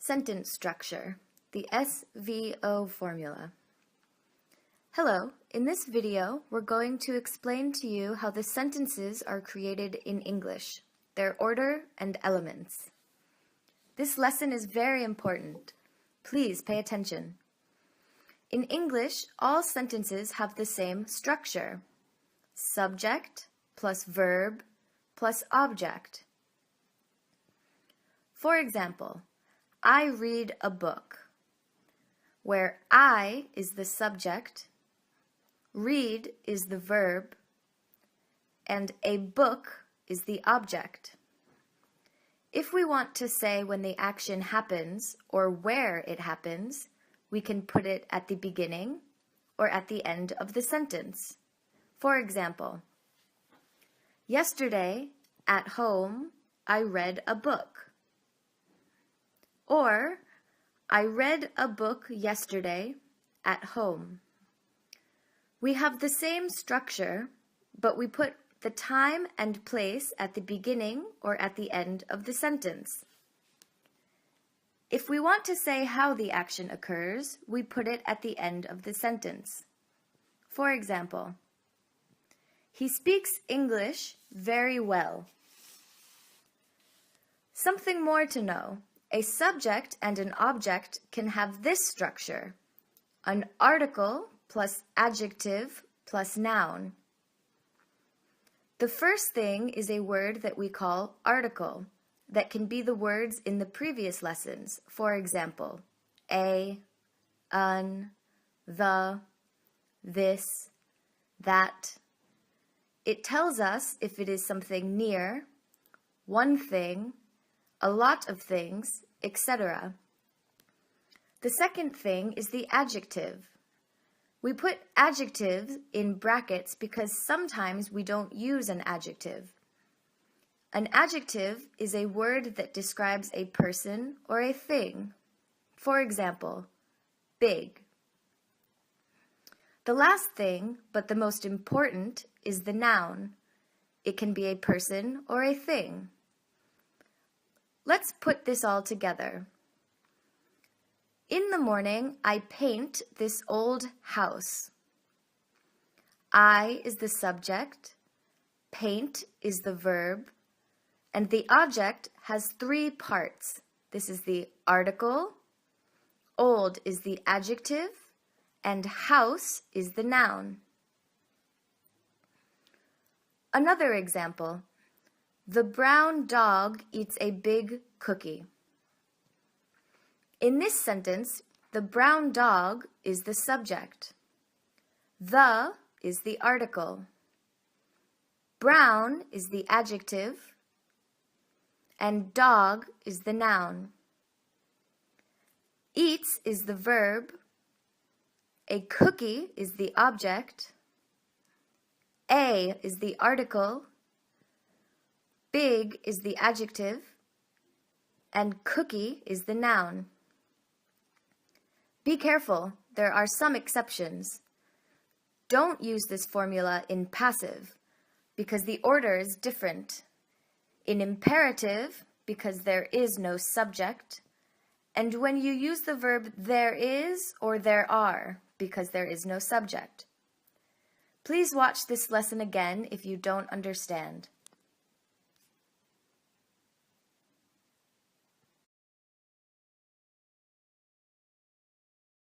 Sentence structure, the SVO formula. Hello, in this video we're going to explain to you how the sentences are created in English, their order and elements. This lesson is very important. Please pay attention. In English, all sentences have the same structure. Subject plus verb plus object. For example, I read a book, where I is the subject, read is the verb, and a book is the object. If we want to say when the action happens or where it happens, we can put it at the beginning or at the end of the sentence. For example, yesterday at home I read a book. Or, I read a book yesterday at home. We have the same structure, but we put the time and place at the beginning or at the end of the sentence. If we want to say how the action occurs, we put it at the end of the sentence. For example, he speaks English very well. Something more to know. A subject and an object can have this structure: an article plus adjective plus noun. The first thing is a word that we call article, that can be the words in the previous lessons. For example, a, an, the, this, that. It tells us if it is something near, one thing, a lot of things, etc. The second thing is the adjective. We put adjectives in brackets because sometimes we don't use an adjective. An adjective is a word that describes a person or a thing. For example, big. The last thing, but the most important, is the noun. It can be a person or a thing. Let's put this all together. In the morning, I paint this old house. I is the subject, paint is the verb, and the object has three parts. This is the article, old is the adjective, and house is the noun. Another example. The brown dog eats a big cookie. In this sentence, the brown dog is the subject. The is the article. Brown is the adjective. And dog is the noun. Eats is the verb. A cookie is the object. A is the article. Big is the adjective, and cookie is the noun. Be careful, there are some exceptions. Don't use this formula in passive, because the order is different. In imperative, because there is no subject, and when you use the verb there is or there are, because there is no subject. Please watch this lesson again if you don't understand.